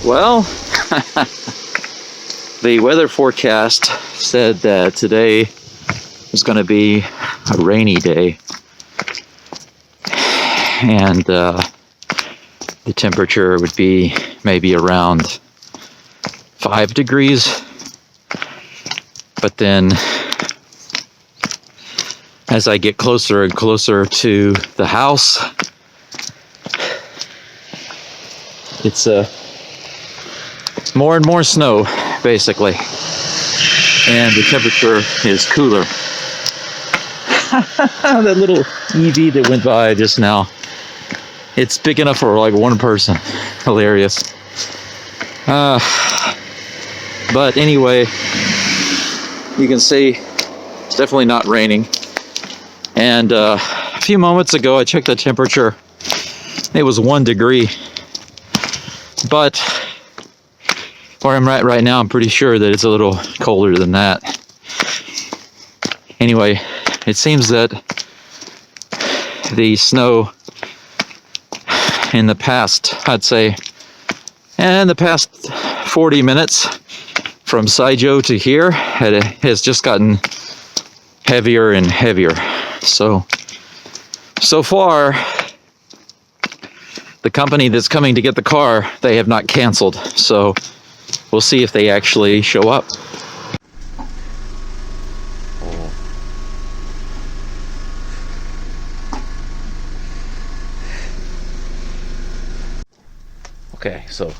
Well, the weather forecast said that today was going to be a rainy day, and the temperature would be maybe around 5 degrees. But then as I get closer and closer to the house, it's more and more snow, basically, and the temperature is cooler. That little EV that went by just now, it's big enough for like one person. Hilarious. But anyway, you can see it's definitely not raining. And a few moments ago I checked the temperature. It was 1 degree. But where I'm at right now, I'm pretty sure that it's a little colder than that. Anyway, it seems that the snow in the past, I'd say, in the past 40 minutes from Saijo to here, has just gotten heavier and heavier. So far, the company that's coming to get the car, they have not canceled. So we'll see if they actually show up. Okay, so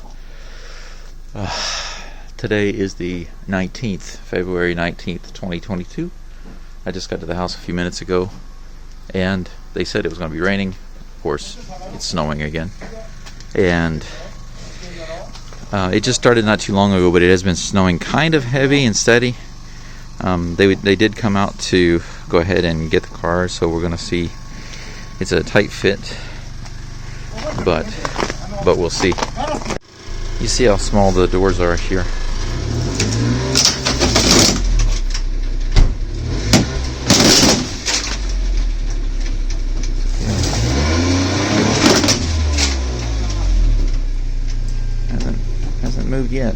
today is the 19th, February 19th, 2022. I just got to the house a few minutes ago, and they said it was going to be raining. Of course, it's snowing again. And it just started not too long ago, but it has been snowing kind of heavy and steady. They did come out to go ahead and get the car, so we're going to see. It's a tight fit, but we'll see. You see how small the doors are here. Hasn't moved yet.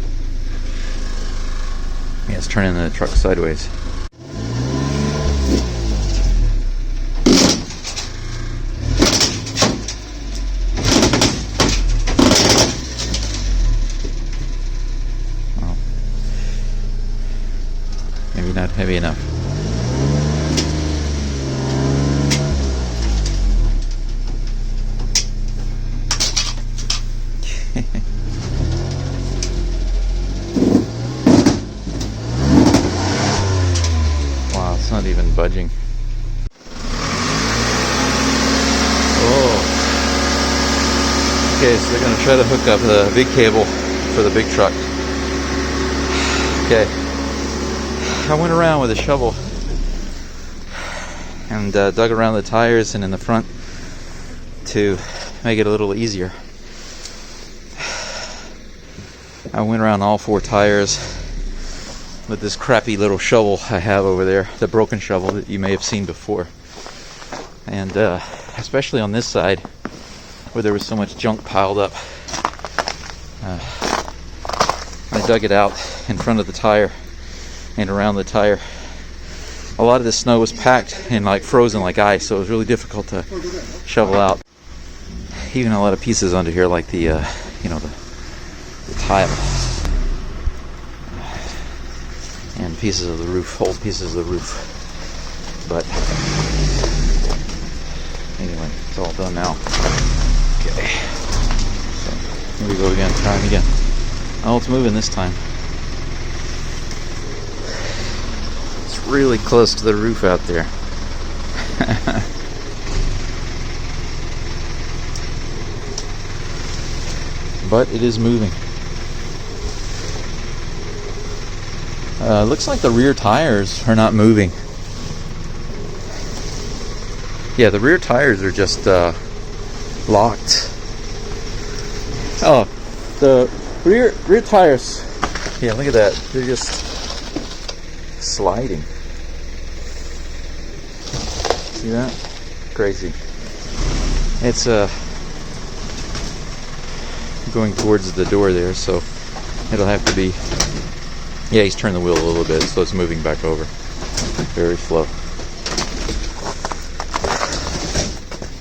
Yeah, it's turning the truck sideways. Well, maybe not heavy enough. Not even budging. Oh. Okay, so they're going to try to hook up the big cable for the big truck. Okay. I went around with a shovel and dug around the tires and in the front to make it a little easier. I went around all 4 tires with this crappy little shovel I have over there, the broken shovel that you may have seen before. And especially on this side where there was so much junk piled up, I dug it out in front of the tire and around the tire. A lot of the snow was packed and like frozen like ice, so it was really difficult to shovel out. Even a lot of pieces under here, like the the tile. And pieces of the roof, old pieces of the roof. But anyway, it's all done now. Okay. So here we go again, trying again. Oh, it's moving this time. It's really close to the roof out there. But it is moving. Looks like the rear tires are not moving. Yeah, the rear tires are just locked. Oh, the rear tires. Yeah, look at that. They're just sliding. See that? Crazy. It's going towards the door there, so it'll have to be, yeah, he's turned the wheel a little bit, so it's moving back over. Very slow.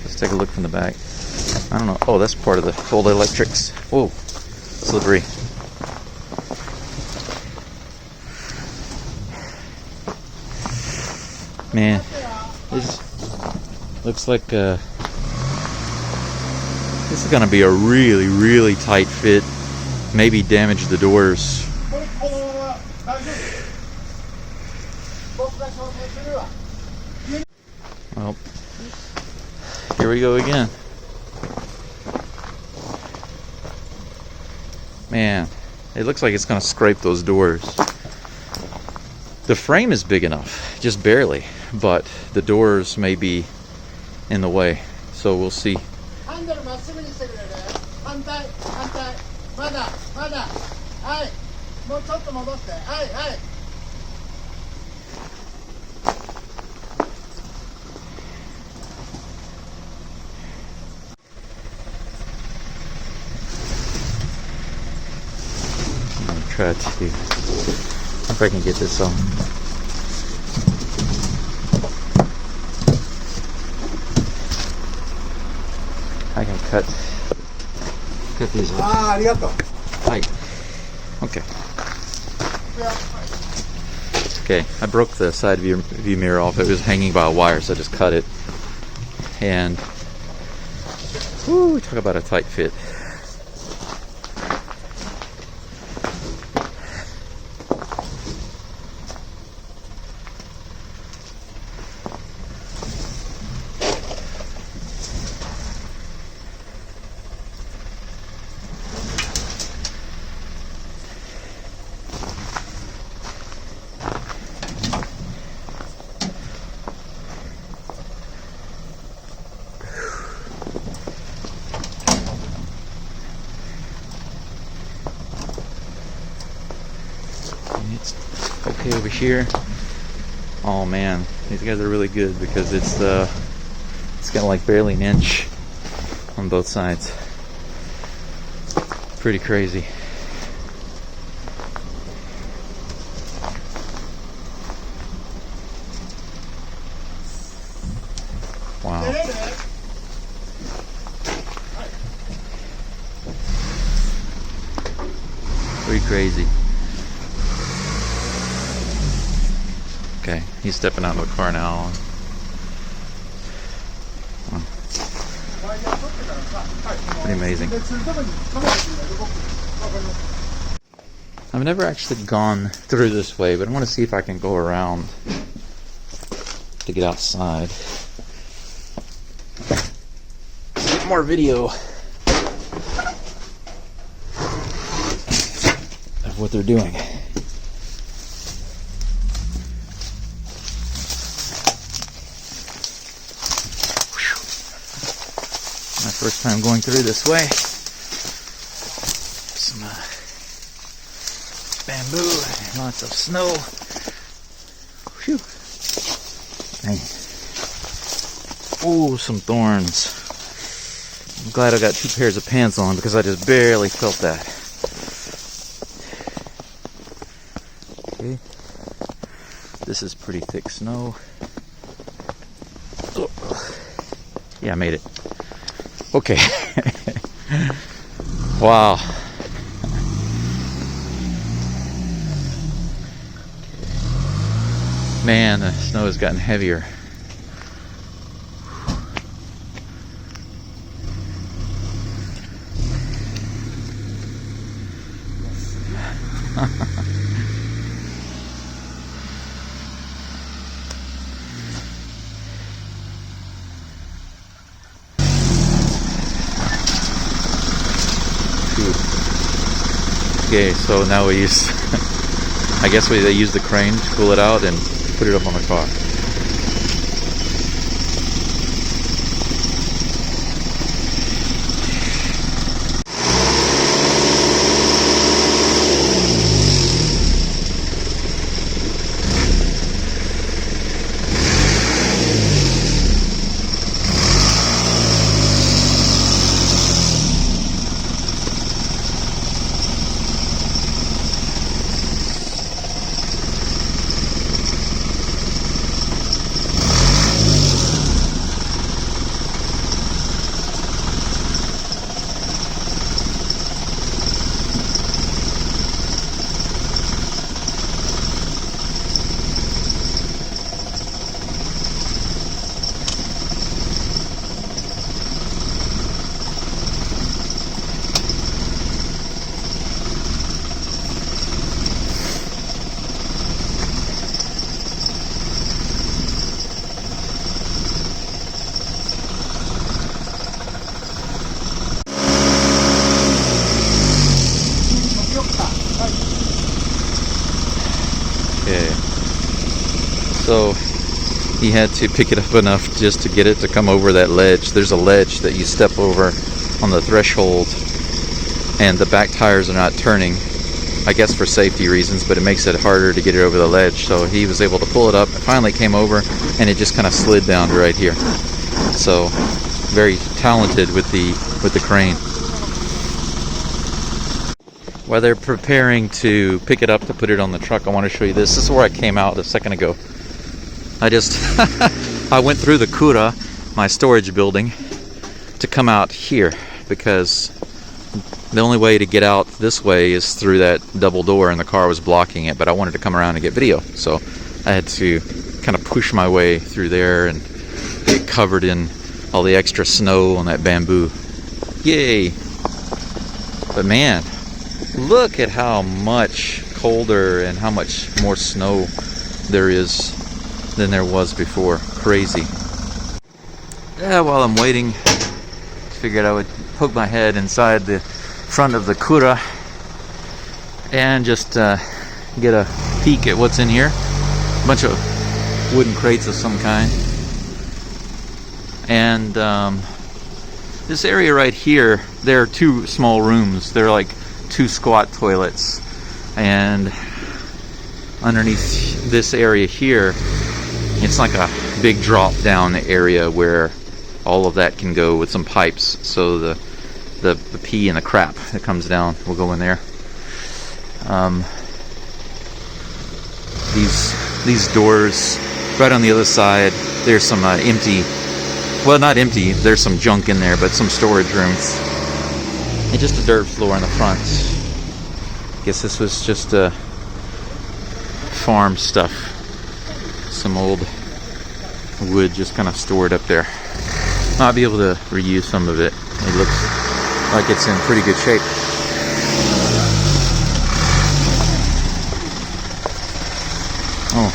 Let's take a look from the back. I don't know. Oh, that's part of the old electrics. Whoa, slippery. Man, this looks like this is gonna be a really, really tight fit. Maybe damage the doors. Well, here we go again. Man, it looks like it's gonna scrape those doors. The frame is big enough, just barely, but the doors may be in the way, so we'll see. Try to see if I can get this on. I can cut these off. Hi. Okay. Okay, I broke the side view mirror off. It was hanging by a wire, so I just cut it. And whoo, talk about a tight fit. It's okay over here. Oh man, these guys are really good because it's got like barely an inch on both sides. Pretty crazy. Wow. Pretty crazy. Okay, he's stepping out of the car now. Wow. Pretty amazing. I've never actually gone through this way, but I want to see if I can go around to get outside. Get more video of what they're doing. My first time going through this way. Some bamboo, lots of snow. Whew. Man. Oh, some thorns. I'm glad I got 2 pairs of pants on because I just barely felt that. Okay. This is pretty thick snow. Oh. Yeah, I made it. Okay. Wow. Man, the snow has gotten heavier. Okay, so now we use, I guess they use the crane to pull it out and put it up on the car. So he had to pick it up enough just to get it to come over that ledge. There's a ledge that you step over on the threshold, and the back tires are not turning, I guess for safety reasons, but it makes it harder to get it over the ledge. So he was able to pull it up. It finally came over, and it just kind of slid down to right here. So very talented with the crane. While they're preparing to pick it up to put it on the truck, I want to show you this. This is where I came out a second ago. I went through the Kura, my storage building, to come out here because the only way to get out this way is through that double door, and the car was blocking it, but I wanted to come around and get video. So I had to kind of push my way through there and get covered in all the extra snow on that bamboo. Yay! But man, look at how much colder and how much more snow there is than there was before. Crazy. Yeah, while I'm waiting, figured I would poke my head inside the front of the Kura and just get a peek at what's in here. A bunch of wooden crates of some kind. And this area right here, there are two small rooms. They're like two squat toilets, and underneath this area here, it's like a big drop down area where all of that can go with some pipes, so the pee and the crap that comes down will go in there. These doors right on the other side, there's some empty, well, not empty, there's some junk in there, but some storage rooms. And just a dirt floor in the front. I guess this was just farm stuff. Some old wood just kind of stored up there. Might be able to reuse some of it. It looks like it's in pretty good shape. Oh.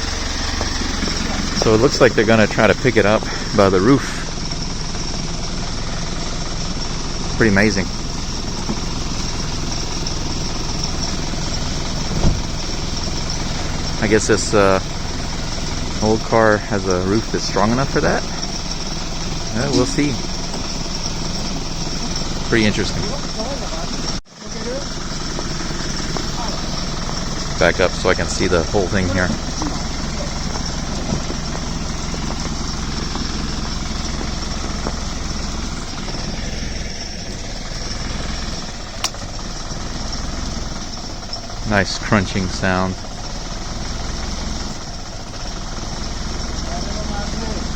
So it looks like they're going to try to pick it up by the roof. Pretty amazing. I guess this old car has a roof that's strong enough for that. We'll see. Pretty interesting. Back up so I can see the whole thing here. Nice crunching sound.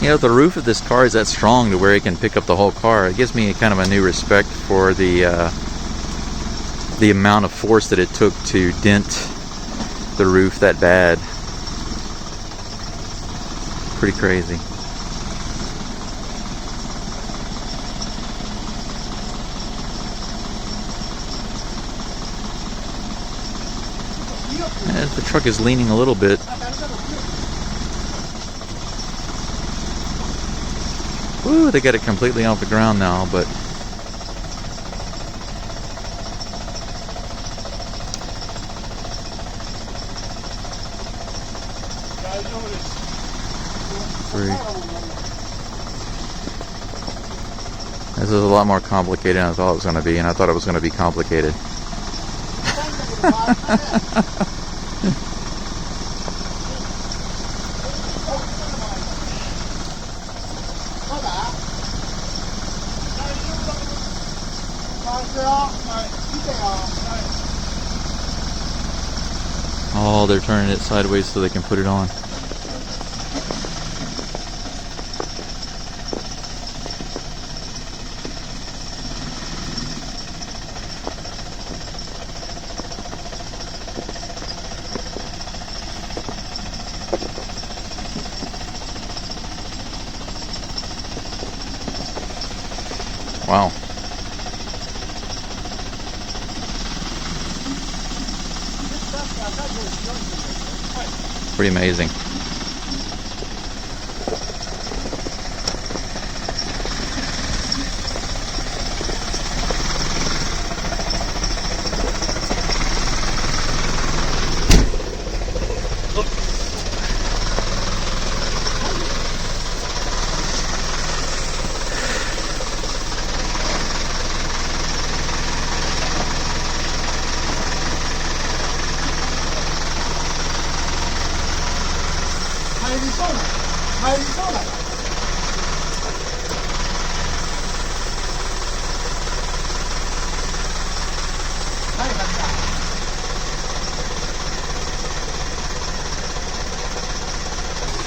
You know, the roof of this car is that strong to where it can pick up the whole car. It gives me kind of a new respect for the amount of force that it took to dent the roof that bad. Pretty crazy. And the truck is leaning a little bit. Ooh, they got it completely off the ground now, but this is a lot more complicated than I thought it was going to be, and I thought it was going to be complicated. Oh, they're turning it sideways so they can put it on. Wow. Pretty amazing.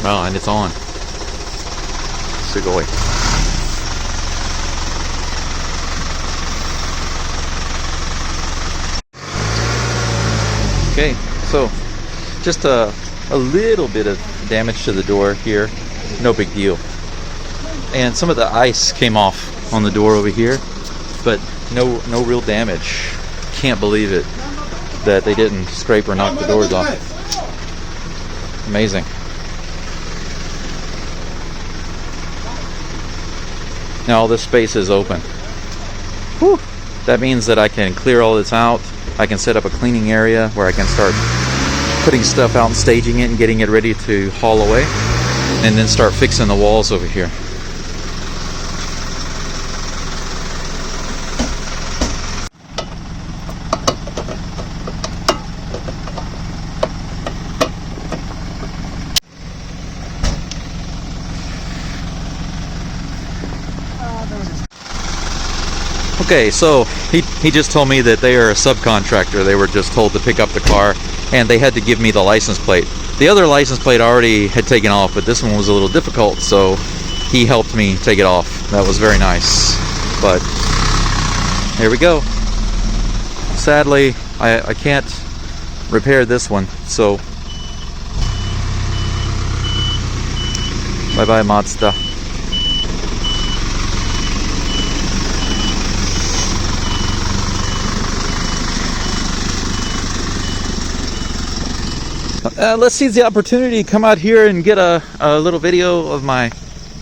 Well, and it's on. Sugoi. Okay, so just a little bit of damage to the door here, no big deal. And some of the ice came off on the door over here, but no real damage. Can't believe it that they didn't scrape or knock the doors off. Amazing. Now all this space is open. Whew. That means that I can clear all this out. I can set up a cleaning area where I can start putting stuff out and staging it and getting it ready to haul away, and then start fixing the walls over here. Okay, so he just told me that they are a subcontractor. They were just told to pick up the car, and they had to give me the license plate. The other license plate already had taken off, but this one was a little difficult, so he helped me take it off. That was very nice. But here we go. Sadly, I can't repair this one, so bye bye Mazda. Let's seize the opportunity to come out here and get a little video of my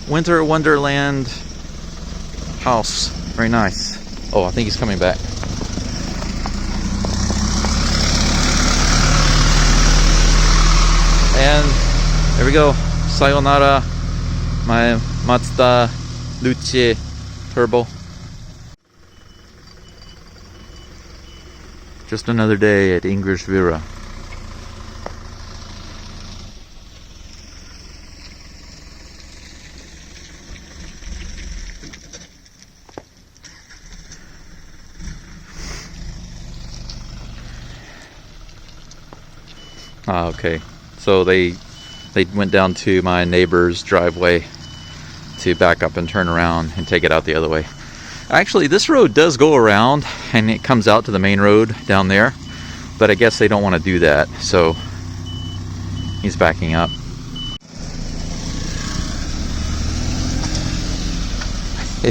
winter wonderland house. Very nice. Oh, I think he's coming back. And there we go. Sayonara, my Mazda Luce Turbo. Just another day at Ingolsbüra. Okay, so they went down to my neighbor's driveway to back up and turn around and take it out the other way. Actually, this road does go around and it comes out to the main road down there, but I guess they don't want to do that, so he's backing up.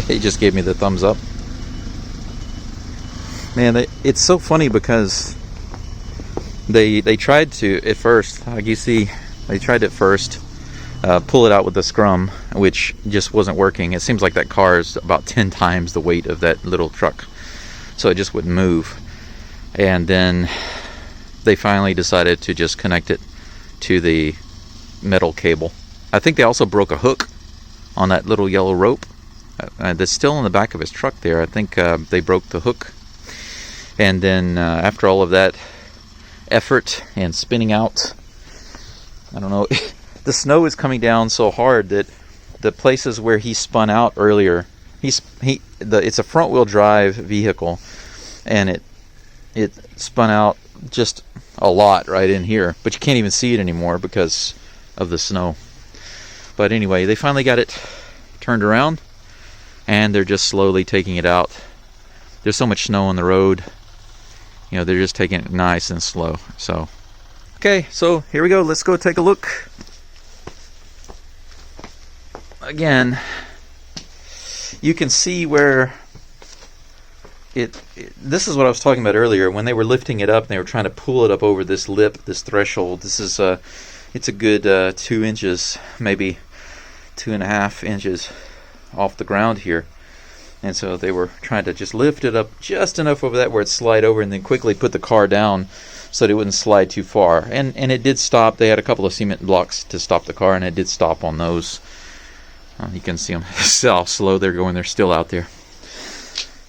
He just gave me the thumbs up. Man, it's so funny because they tried to at first, like you see, they tried at first pull it out with the Scrum, which just wasn't working. It seems like that car is about 10 times the weight of that little truck, so it just wouldn't move. And then they finally decided to just connect it to the metal cable. I think they also broke a hook on that little yellow rope that's still in the back of his truck there. I think they broke the hook. And then after all of that effort and spinning out, I don't know, the snow is coming down so hard that the places where he spun out earlier, it's a front wheel drive vehicle, and it spun out just a lot right in here, but you can't even see it anymore because of the snow. But anyway, they finally got it turned around, and they're just slowly taking it out. There's so much snow on the road, you know, they're just taking it nice and slow. So okay, so here we go. Let's go take a look. Again, you can see where this is what I was talking about earlier when they were lifting it up and they were trying to pull it up over this lip, this threshold. This is it's a good 2 inches, maybe 2.5 inches off the ground here. And so they were trying to just lift it up just enough over that where it slide over, and then quickly put the car down so that it wouldn't slide too far. And it did stop. They had a couple of cement blocks to stop the car, and it did stop on those. You can see them how slow they're going. They're still out there.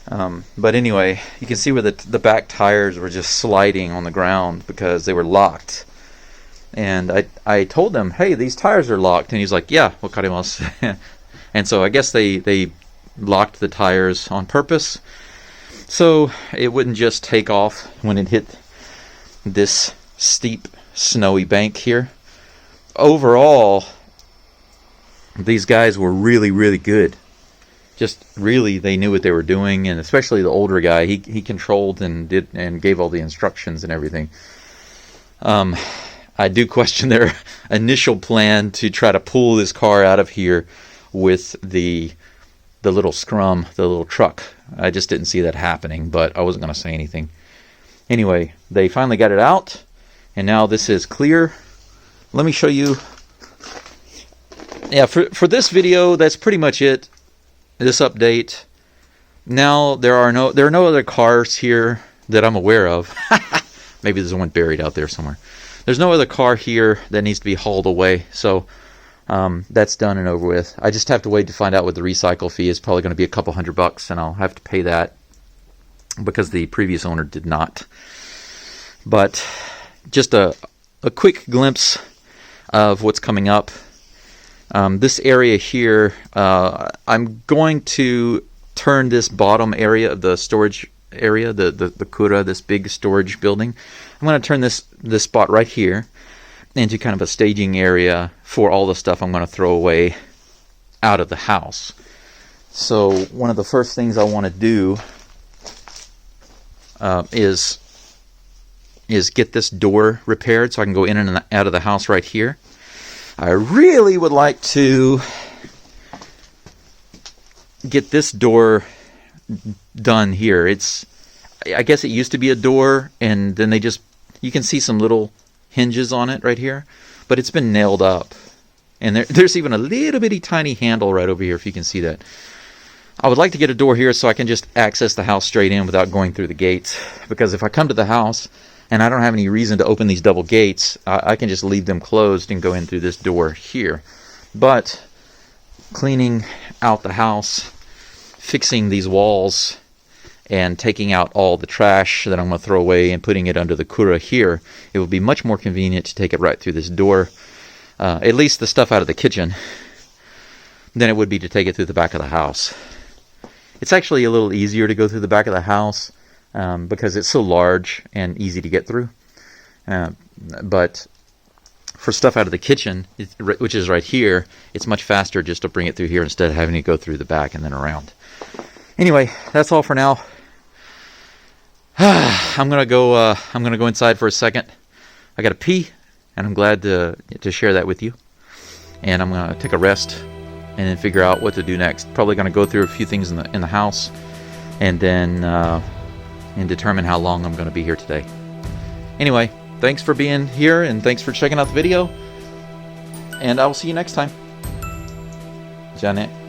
But anyway, you can see where the back tires were just sliding on the ground because they were locked. And I told him, hey, these tires are locked. And he's like, yeah, wakarimasu. And so I guess they locked the tires on purpose, so it wouldn't just take off when it hit this steep, snowy bank here. Overall, these guys were really, really good. Just really, they knew what they were doing, and especially the older guy, he controlled and did and gave all the instructions and everything. I do question their initial plan to try to pull this car out of here with the little Scrum, the little truck. I just didn't see that happening, but I wasn't going to say anything. Anyway, they finally got it out, and now this is clear. Let me show you. Yeah, for this video, that's pretty much it. This update. Now there are no other cars here that I'm aware of. Maybe there's one buried out there somewhere. There's no other car here that needs to be hauled away, so that's done and over with. I just have to wait to find out what the recycle fee is. Probably going to be a couple $100, and I'll have to pay that because the previous owner did not. But just a quick glimpse of what's coming up. This area here, I'm going to turn this bottom area of the storage area, the kura, this big storage building. I'm going to turn this spot right here into kind of a staging area for all the stuff I'm going to throw away out of the house. So one of the first things I want to do is get this door repaired so I can go in and out of the house right here. I really would like to get this door done here. I guess it used to be a door, and then you can see some little hinges on it right here, but it's been nailed up, and there's even a little bitty tiny handle right over here, if you can see that. I would like to get a door here so I can just access the house straight in without going through the gates, because if I come to the house and I don't have any reason to open these double gates, I can just leave them closed and go in through this door here. But cleaning out the house, fixing these walls, and taking out all the trash that I'm going to throw away and putting it under the kura here, it will be much more convenient to take it right through this door, at least the stuff out of the kitchen, than it would be to take it through the back of the house. It's actually a little easier to go through the back of the house because it's so large and easy to get through. But for stuff out of the kitchen, which is right here, it's much faster just to bring it through here instead of having to go through the back and then around. Anyway, that's all for now. I'm gonna go inside for a second. I gotta pee, and I'm glad to share that with you. And I'm gonna take a rest and then figure out what to do next. Probably gonna go through a few things in the house, and then and determine how long I'm gonna be here today. Anyway, thanks for being here, and thanks for checking out the video. And I will see you next time. じゃあね。